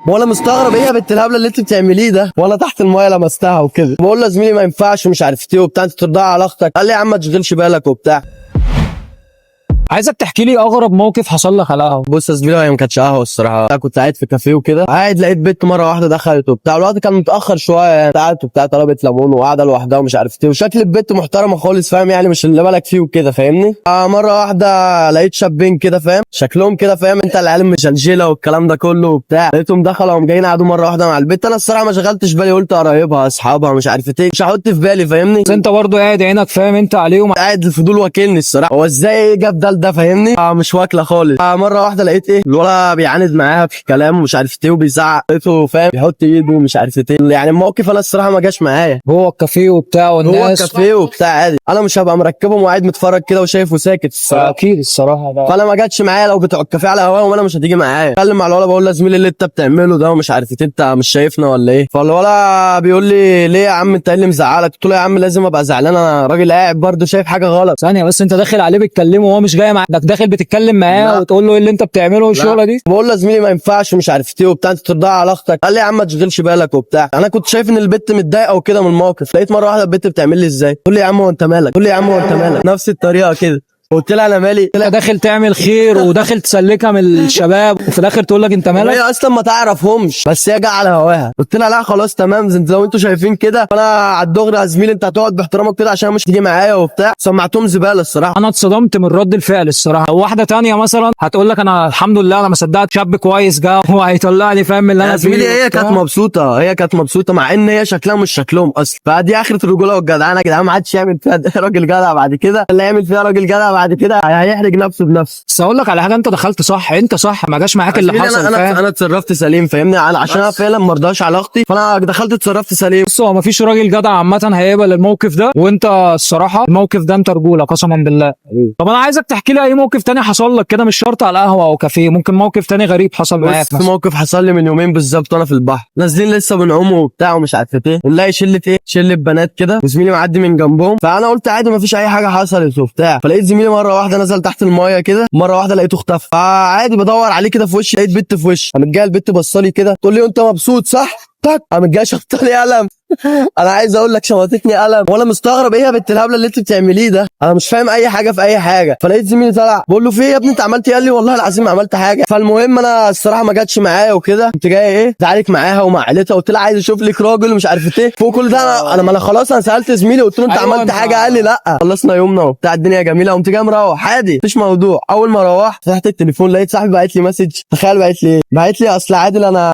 ولا مستغرب ايه يا بنت الهبله اللي انت بتعمليه ده، وانا تحت المايه لمستها وكده. بقول له يا زميلي ما ينفعش ومش عارف ايه وبتاع، انت ترضى على اختك. قال لي يا عم ما تشغلش بالك وبتاع. عايزك تحكي لي اغرب موقف حصل لك على القهوه. بص يا زميلي، هي ما كانتش قهوه الصراحه. انا كنت قاعد في كافيه وكده، قاعد لقيت بنت مره واحده دخلت وبتاع. الوقت كان متاخر شويه يعني، قعدت وبتاع طلبت ليمون وقاعده لوحدها ومش عارف ايه، وشكل البنت محترمه خالص فاهم يعني، مش اللي بالك فيه وكده فاهمني. مره واحده لقيت شابين كده فاهم، شكلهم كده فاهم انت، العيال مشلشله والكلام ده كله وبتاع. لقيتهم دخلوا وهم جايين قعدوا مره واحده مع البنت. انا الصراحه ما شغلتش بالي، قلت قرايبها اصحابها مش عارف ايه، مش هحط في بالي فاهمني. بس انت برضه قاعد عينك فاهم انت عليهم. قاعد الفضول واكلني الصراحه، هو ازاي جاب ده فاهمني. مش واكله خالص. مره واحده لقيت ايه الولا بيعاند معاها في كلام ومش عارف ايه وبيزعق، لقيته فاهم بيحط ايده ومش عارف ايه. يعني الموقف انا الصراحه ما جاش معايا. هو الكافيه وبتاع والناس. هو الكافيه وبتاع عادي، انا مش هبقى مركبهم وقاعد متفرج كده وشايفه ساكت الصراحه. اكيد الصراحه ده. فانا ما جاتش معايا. لو بتوع الكافيه على هواهم انا مش هتيجي معايا. اتكلم مع الولا بقول له يا زميلي اللي انت بتعمله ده ومش عارف ايه، انت مش شايفنا ولا ايه؟ فالولا بيقول لي ليه يا عم انت ايه اللي مزعلك؟ قلت له يا عم لازم ابقى زعلان، انا راجل قاعد برضه شايف حاجه غلط. ثانيه بس، انت داخل عليه بتكلمه وهو مش جاي معاك، داخل بتتكلم معاه وتقول له ايه اللي انت بتعمله الشغله دي؟ بقول له يا زميلي ما ينفعش ومش عارف ايه وبتاع، انت ترضى على اختك. قال لي يا عم ما تشغلش بالك وبتاع. انا كنت شايف ان البت متضايقه وكده من الموقف. لقيت مره واحده البت بتعمل لي ازاي، تقول لي يا عم هو انت مالك، تقول لي يا عم هو انت مالك، نفس الطريقه كده. قلت لها انا مالي، انت داخل تعمل خير وداخل تسلكها من الشباب وفي الاخر تقول لك انت مالك. هي اصلا ما تعرفهمش بس هي جايه على هواها. قلت لها لا خلاص تمام، انت لو انتوا شايفين كده فانا على الدغري يا زميلي انت هتقعد باحترامك كده عشان مش تيجي معايا وبتاع. سمعتهم زباله الصراحه. انا اتصدمت من رد الفعل الصراحه. واحده تانية مثلا هتقول لك انا الحمد لله انا ما صدقت شاب كويس جه وهيطلعني فاهم من اللي يا انا فيه. زميلي هي كانت مبسوطه، هي كانت مبسوطه مع ان هي شكلها مش شكلهم اصلا. فدي اخره الرجوله والجدعنه يا جدعان. ما حدش يعمل فيها راجل جدع بعد كده، اللي يعمل فيها راجل جدع بعد كده هيحرج نفسه بنفسه. بس اقول لك على حاجه، انت دخلت صح، انت صح، ما جاش معاك اللي حصل انا فاهم. انا اتصرفت سليم فاهمني، عشان انا فعلا ما رضاش على اختي، فانا دخلت اتصرفت سليم. بص، هو ما فيش راجل جدع عامه هيقبل الموقف ده، وانت الصراحه الموقف ده انت رجوله قسما بالله. طب انا عايزك تحكي لي اي موقف تاني حصل لك كده، مش شرط على القهوه او كافيه، ممكن موقف تاني غريب حصل معاك في مثلا. موقف حصل لي من يومين بالظبط وانا في البحر، نازلين لسه بنعوم وبتاع ومش عارف ايه، نلاقي شله ايه، شله بنات كده وزميلي معدي من جنبهم. فانا قلت عادي ما فيش اي حاجه حصلت وبتاع. فلقيت زميلي مره واحده نزل تحت المايه كده، مره واحده لقيته اختفى. فعادي بدور عليه كده في وشي، لقيت بنت في وشي. قامت جايه البنت بصالي كده تقول لي انت مبسوط صح؟ تك قامت جايه شطالي قلم. انا عايز اقول لك شمطتني قلم. وانا مستغرب ايه يا بنت الهبله اللي انت بتعمليه ده، انا مش فاهم اي حاجه في اي حاجه. فلقيت زميلي طلع بقول له في ايه يا ابني انت عملت ايه؟ قال لي والله العظيم ما عملت حاجه. فالمهم انا الصراحه ما جاتش معايا وكده، كنت جاي ايه تعارك معاها ومع عيلتها. قلت لها عايز اشوف لك راجل ومش عارف ايه. فوق كل ده انا ما انا خلاص انا سالت زميلي قلت له انت أيوة عملت حاجه؟ قال لي لا. خلصنا يومنا وبتاع الدنيا جميله، قمت جاي مروح عادي مفيش موضوع. اول ما روحت فتحت التليفون لقيت صاحبي باعت لي مسج. تخيل باعت لي ايه؟ باعت لي اصل عادل انا